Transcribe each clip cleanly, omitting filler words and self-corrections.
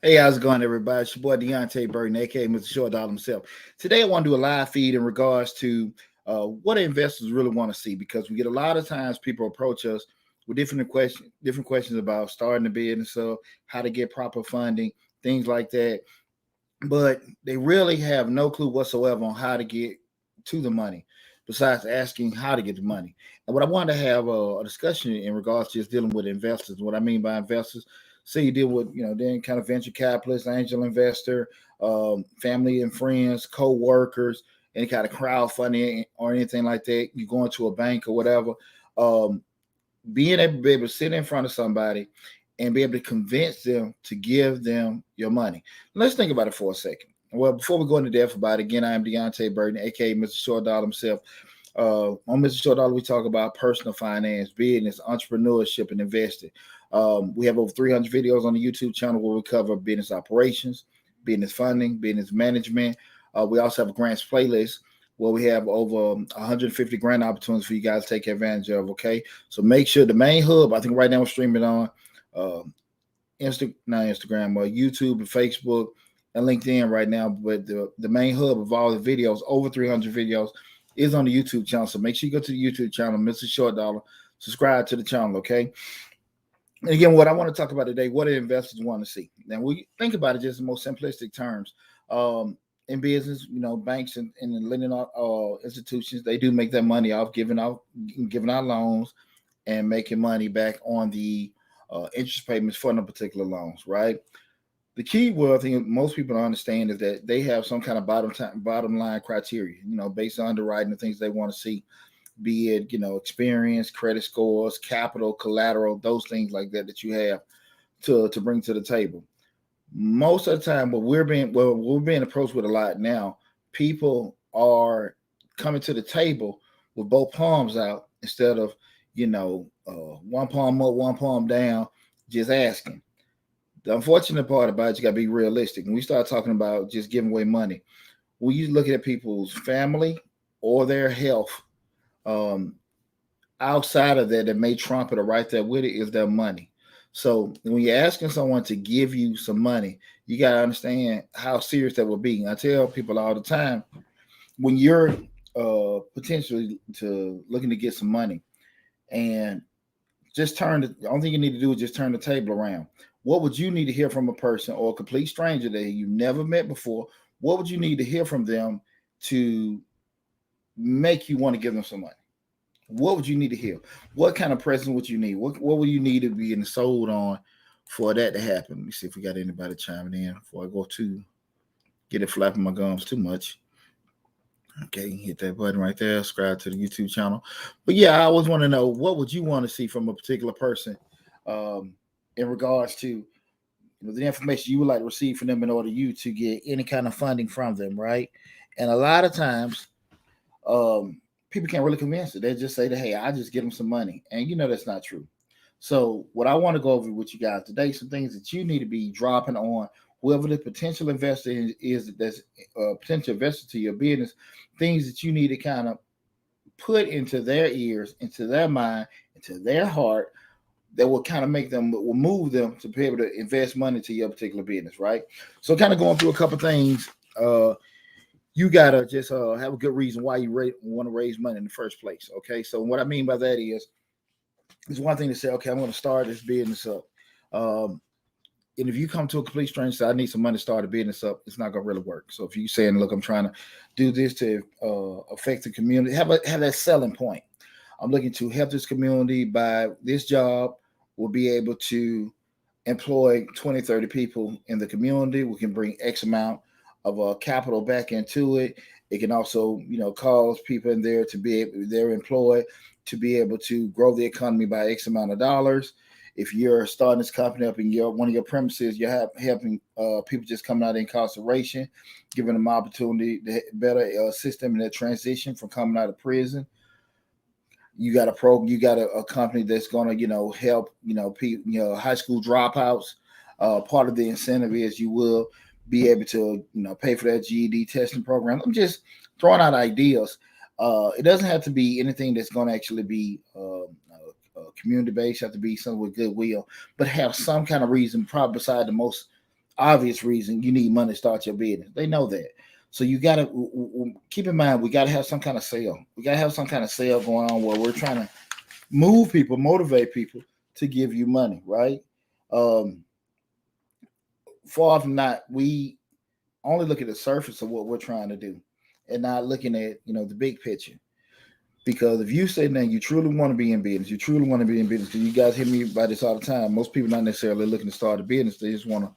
Hey, how's it going, everybody? It's your boy Deonte Burden, aka Mr. Short Dollar himself. Today, I want to do a live feed in regards to what investors really want to see because we get a lot of times people approach us with different questions about starting a business, how to get proper funding, things like that. But they really have no clue whatsoever on how to get to the money, besides asking how to get the money. And what I wanted to have a discussion in regards to is dealing with investors. What I mean by investors, say you deal with then kind of venture capitalists, angel investor, family and friends, co-workers, any kind of crowdfunding or anything like that. You go into a bank or whatever. Um, Being able to be able to sit in front of somebody and be able to convince them to give them your money. Let's think about it for a second. Well, before we go into depth about it, again, I am Deonte Burden, aka Mr. Short Dollar himself. On Mr. Short Dollar, we talk about personal finance, business, entrepreneurship, and investing. We have over 300 videos on the YouTube channel where we cover business operations, business funding, business management. We also have a grants playlist where we have over 150 grant opportunities for you guys to take advantage of. Okay, so make sure the main hub. I think right now we're streaming on uh, not Instagram, but YouTube and Facebook and LinkedIn right now. But the main hub of all the videos, over 300 videos, is on the YouTube channel. So make sure you go to the YouTube channel, Mr. Short Dollar. Subscribe to the channel, okay? And again, what I want to talk about today, what do investors want to see? Now, we think about it just in most simplistic terms. In business, banks and the lending institutions, they do make their money off giving out loans and making money back on the interest payments for the particular loans, right? The key, well, I think most people don't understand is that they have some kind of bottom line criteria, based on underwriting the things they want to see, be it experience, credit scores, capital, collateral, those things like that you have to bring to the table. Most of the time, we're being approached with a lot now. People are coming to the table with both palms out instead of one palm up, one palm down, just asking. The unfortunate part about it, you got to be realistic. When we start talking about just giving away money, when you look at people's family or their health, um, outside of that, that may trump it or right there with it is their money. So when you're asking someone to give you some money, you got to understand how serious that will be. I tell people all the time, when you're potentially to looking to get some money, and the only thing you need to do is just turn the table around. What would you need to hear from a person or a complete stranger that you never met before? What would you need to hear from them to make you want to give them some money? What would you need to hear? What kind of present would you need? What would you need to be sold on for that to happen? Let me see if we got anybody chiming in before I go to get it flapping my gums too much. Okay, hit that button right there. Subscribe to the YouTube channel. But yeah, I always want to know what would you want to see from a particular person, um, in regards to the information you would like to receive from them in order you to get any kind of funding from them, right? And a lot of times, um, people can't really convince it. They just say that, hey, I just get them some money, and that's not true. So, what I want to go over with you guys today, some things that you need to be dropping on whoever the potential investor is that's a potential investor to your business, things that you need to kind of put into their ears, into their mind, into their heart that will kind of will move them to be able to invest money to your particular business, right? So, kind of going through a couple things. You gotta just have a good reason why you want to raise money in the first place. Okay, so what I mean by that is, it's one thing to say, okay, I'm going to start this business up. Um, and if you come to a complete stranger and say, I need some money to start a business up, it's not going to really work. So if you saying, look, I'm trying to do this to affect the community, have that selling point. I'm looking to help this community by this job. We'll be able to employ 20, 30 people in the community. We can bring X amount of capital back into it. It can also, cause people in there to be able, they're employed to be able to grow the economy by X amount of dollars. If you're starting this company up in one of your premises, you're helping people just coming out of incarceration, giving them opportunity to better assist them in their transition from coming out of prison. You got a company that's going to help people, high school dropouts. Part of the incentive is you will be able to pay for that GED testing program. I'm just throwing out ideas. It doesn't have to be anything that's going to actually be community based. Have to be something with goodwill, but have some kind of reason. Probably beside the most obvious reason you need money to start your business. They know that. So you got to keep in mind, we got to have some kind of sale. We got to have some kind of sale going on where we're trying to move people, motivate people to give you money, right? Um, Far often not, we only look at the surface of what we're trying to do and not looking at, the big picture. Because if you say now you truly want to be in business, you truly want to be in business, because you guys hear me about this all the time. Most people not necessarily looking to start a business; they just want a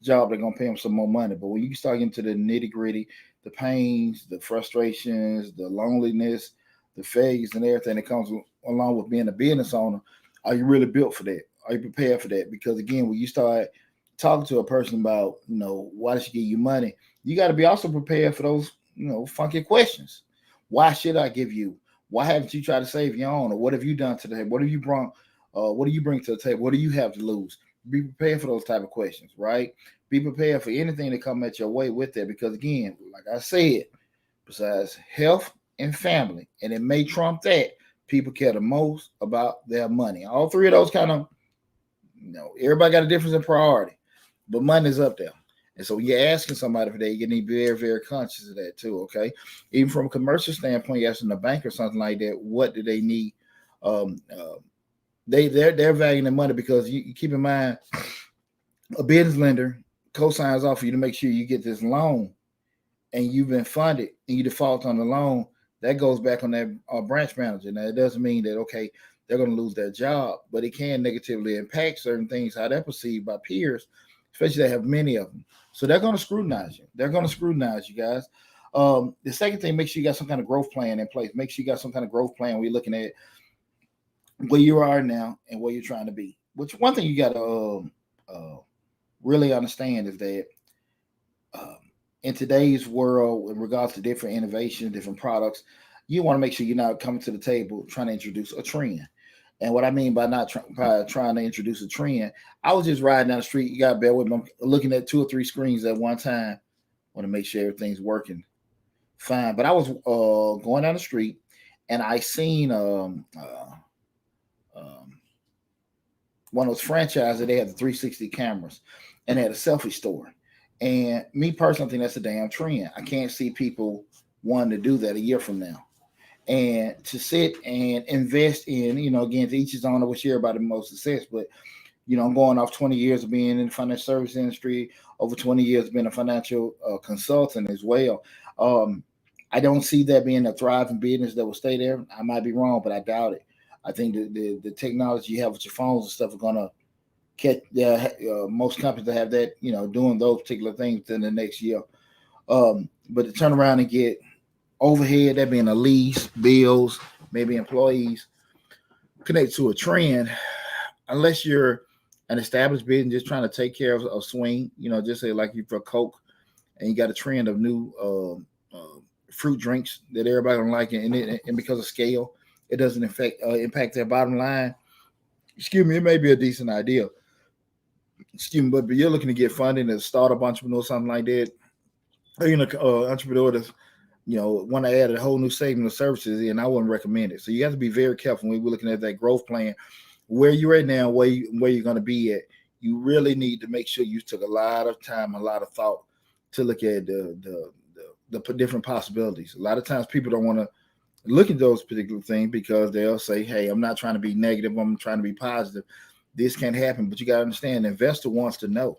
job that's gonna pay them some more money. But when you start getting to the nitty gritty, the pains, the frustrations, the loneliness, the failures, and everything that comes along with being a business owner, are you really built for that? Are you prepared for that? Because again, when you start talking to a person about, why should give you money, you got to be also prepared for those, funky questions. Why should I give you? Why haven't you tried to save your own? Or what have you done today? What have you brought? What do you bring to the table? What do you have to lose? Be prepared for those type of questions, right? Be prepared for anything that come at your way with that. Because again, like I said, besides health and family, and it may trump that, people care the most about their money. All three of those kind of, everybody got a difference in priority, but money's up there. And so when you're asking somebody for that, you need to be very, very conscious of that too, okay? Even from a commercial standpoint, you're asking a bank or something like that, what do they need? Um, uh, they're valuing their money, because you keep in mind, a business lender co-signs off for you to make sure you get this loan, and you've been funded and you default on the loan. That goes back on that branch manager. Now, it doesn't mean that, okay, they're going to lose their job, but it can negatively impact certain things, how they're perceived by peers, especially they have many of them. So they're going to scrutinize you. They're going to scrutinize you guys. The second thing, make sure you got some kind of growth plan in place. Make sure you got some kind of growth plan where you're looking at where you are now and where you're trying to be. Which one thing you got to really understand is that in today's world, in regards to different innovations, different products, you want to make sure you're not coming to the table trying to introduce a trend. And what I mean by not by trying to introduce a trend, I was just riding down the street. You got to bear with me. I'm looking at 2 or 3 screens at one time. Want to make sure everything's working fine. But I was going down the street, and I seen one of those franchises. They had the 360 cameras, and they had a selfie store. And me personally, I think that's a damn trend. I can't see people wanting to do that a year from now. And to sit and invest in, again, to each his own, I wish everybody the most success. But, I'm going off 20 years of being in the financial service industry, over 20 years of being a financial consultant as well. I don't see that being a thriving business that will stay there. I might be wrong, but I doubt it. I think the technology you have with your phones and stuff are going to catch most companies that have that, doing those particular things within the next year. But to turn around and get overhead, that being a lease, bills, maybe employees, connect to a trend, unless you're an established business just trying to take care of a swing, just say like you for Coke, and you got a trend of new fruit drinks that everybody don't like, and because of scale, it doesn't impact their bottom line. Excuse me, it may be a decent idea. Excuse me, but you're looking to get funding as a startup entrepreneur, something like that, or entrepreneur that's want to add a whole new segment of services in, I wouldn't recommend it. So you have to be very careful when we're looking at that growth plan, where you're at now, where you're going to be at. You really need to make sure you took a lot of time, a lot of thought to look at the different possibilities. A lot of times people don't want to look at those particular things because they'll say, hey, I'm not trying to be negative, I'm trying to be positive. This can't happen. But you got to understand, the investor wants to know.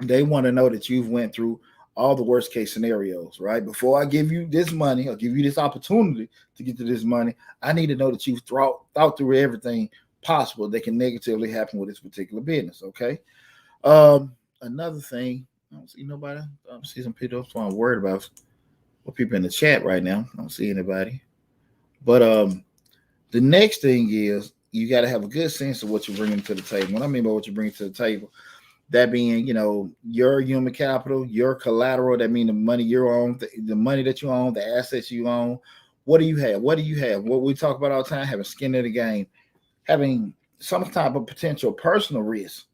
They want to know that you've went through all the worst case scenarios, right? Before I give you this money, I'll give you this opportunity to get to this money. I need to know that you've thought through everything possible that can negatively happen with this particular business, okay? Another thing, I don't see nobody. I don't see some people, so I'm worried about what people in the chat right now. I don't see anybody. But the next thing is you got to have a good sense of what you're bringing to the table. What I mean by what you're bringing to the table, that being, your human capital, your collateral, that means the money you own, the money that you own, the assets you own. What do you have? What do you have? What we talk about all the time, having skin in the game, having some type of potential personal risk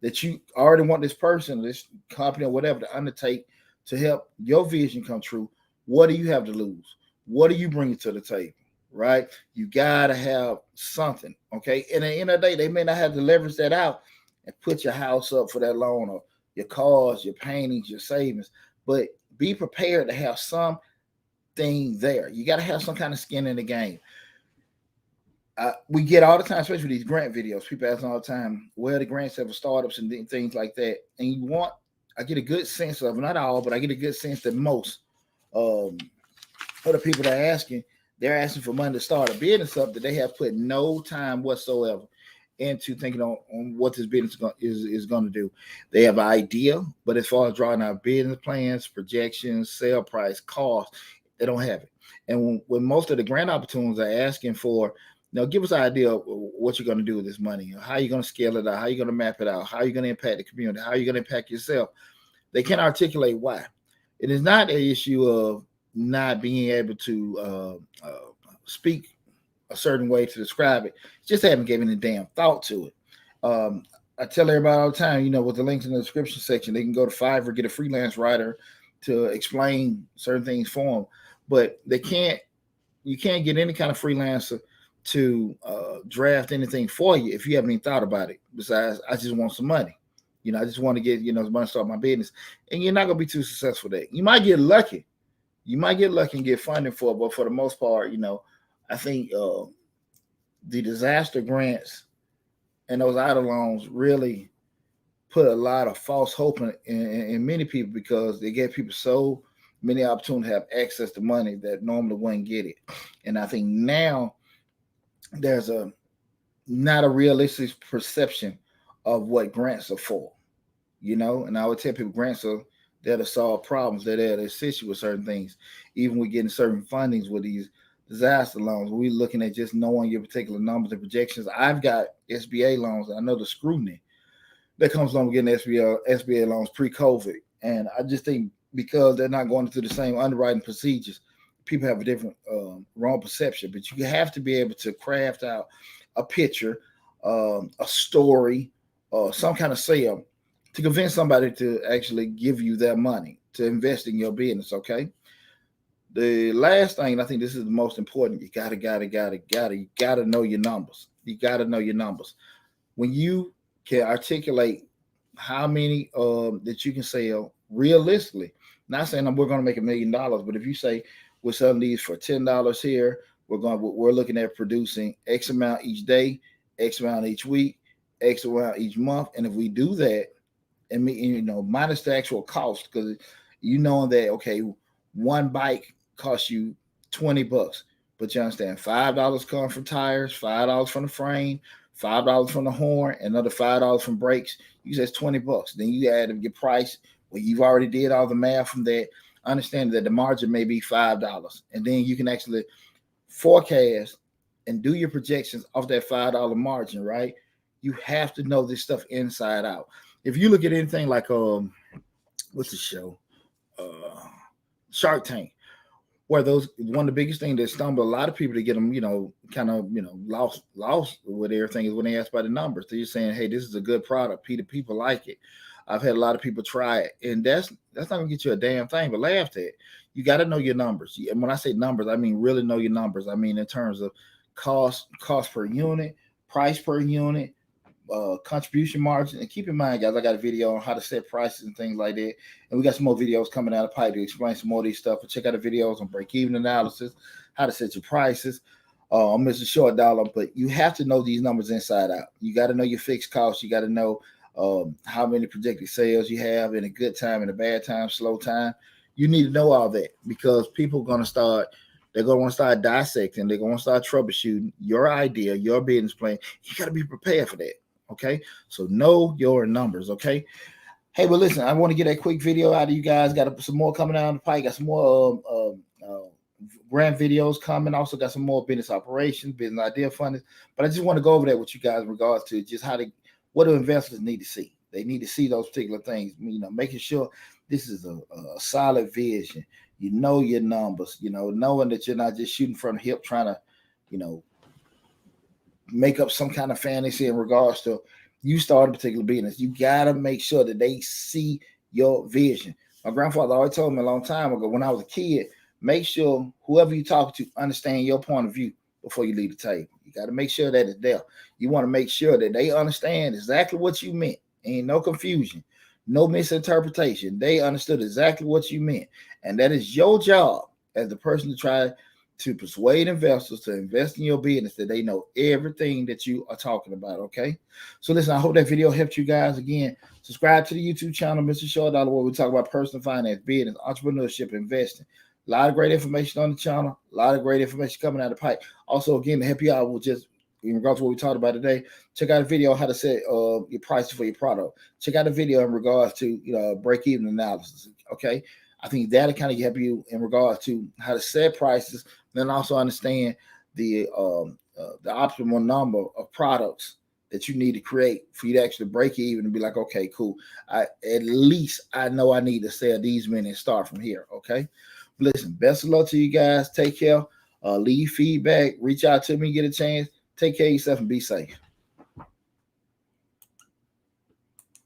that you already want this person, this company or whatever to undertake to help your vision come true. What do you have to lose? What are you bringing to the table? Right? You got to have something. Okay. And at the end of the day, they may not have to leverage that out and put your house up for that loan, or your cars, your paintings, your savings, but be prepared to have something there. You got to have some kind of skin in the game. We get all the time, especially with these grant videos. People ask all the time, where the grants have for startups and things like that. And I get a good sense of, not all, but I get a good sense that most of the people that are asking, they're asking for money to start a business up that they have put no time whatsoever into thinking on what this business is going to do. They have an idea, but as far as drawing out business plans, projections, sale price, cost, they don't have it. And when most of the grant opportunities are asking for, give us an idea of what you're going to do with this money, how you're going to scale it out, how you're going to map it out, how you're going to impact the community, how you're going to impact yourself. They can't articulate why. It is not an issue of not being able to speak a certain way to describe it. Just haven't given a damn thought to it. I tell everybody all the time, with the links in the description section, they can go to Fiverr, get a freelance writer to explain certain things for them. But you can't get any kind of freelancer to draft anything for you if you haven't even thought about it. Besides, I just want some money. I just want to get, some money to start my business. And you're not going to be too successful there. You might get lucky. And get funding for it. But for the most part, I think the disaster grants and those idle loans really put a lot of false hope in many people, because they gave people so many opportunities to have access to money that normally wouldn't get it. And I think now there's not a realistic perception of what grants are for, and I would tell people grants are there to solve problems. They're there to assist you with certain things. Even with getting certain fundings with these disaster loans, we're looking at just knowing your particular numbers and projections. I've got SBA loans. I know the scrutiny that comes along with getting SBA loans pre-COVID. And I just think because they're not going through the same underwriting procedures, people have a different wrong perception. But you have to be able to craft out a picture, a story, some kind of sale to convince somebody to actually give you their money to invest in your business. Okay. The last thing, and I think this is the most important, you gotta know your numbers. You gotta know your numbers. When you can articulate how many that you can sell realistically, not saying we're going to make $1 million, but if you say we're selling these for $10 here, we're looking at producing X amount each day, X amount each week, X amount each month, and if we do that, and minus the actual cost, because that okay, one bike costs you $20, but you understand $5 come from tires, $5 from the frame, $5 from the horn, another $5 from brakes. You say it's $20. Then you add your price. Well, you've already did all the math from that. Understand that the margin may be $5, and then you can actually forecast and do your projections off that $5 margin, right? You have to know this stuff inside out. If you look at anything like what's the show, Shark Tank, where one of the biggest things that stumble a lot of people to get them, kind of, lost with everything is when they ask about the numbers. They're saying, hey, this is a good product. People like it. I've had a lot of people try it, and that's not gonna get you a damn thing but laughed at. You got to know your numbers. And when I say numbers, I mean really know your numbers. I mean in terms of cost per unit, price per unit, contribution margin. And keep in mind, guys, I got a video on how to set prices and things like that. And we got some more videos coming out of pipe to explain some more of these stuff. But check out the videos on break-even analysis, how to set your prices. I'm Mr. Short Dollar, but you have to know these numbers inside out. You got to know your fixed costs. You got to know how many projected sales you have in a good time, in a bad time, slow time. You need to know all that, because people are going to start, they're going to want to start dissecting. They're going to start troubleshooting your idea, your business plan. You got to be prepared for that. Okay. So know your numbers. Okay. Hey, well, listen, I want to get a quick video out of you guys. Got some more coming down the pipe. Got some more grant videos coming. Also got some more business operations, business idea funding. But I just want to go over that with you guys in regards to just what do investors need to see? They need to see those particular things, making sure this is a solid vision. You know your numbers, knowing that you're not just shooting from the hip trying to, make up some kind of fantasy in regards to you start a particular business. You got to make sure that they see your vision. My grandfather always told me a long time ago when I was a kid, make sure whoever you talk to understand your point of view before you leave the table. You got to make sure that it's there. You want to make sure that they understand exactly what you meant. Ain't no confusion. No misinterpretation. They understood exactly what you meant. And that is your job as the person to try to persuade investors to invest in your business, that they know everything that you are talking about. Okay. So listen, I hope that video helped you guys. Again, subscribe to the YouTube channel, Mr. Short Dollar, where we talk about personal finance, business, entrepreneurship, investing. A lot of great information on the channel. A lot of great information coming out of the pipe. Also, again, to help you out with just in regards to what we talked about today, check out a video on how to set your prices for your product. Check out a video in regards to break-even analysis. Okay. I think that'll kind of help you in regards to how to set prices, then also understand the optimal number of products that you need to create for you to actually break even and be like, okay, cool. At least I know I need to sell these many and start from here. Okay. Listen, best of luck to you guys. Take care. Leave feedback. Reach out to me, get a chance. Take care of yourself and be safe.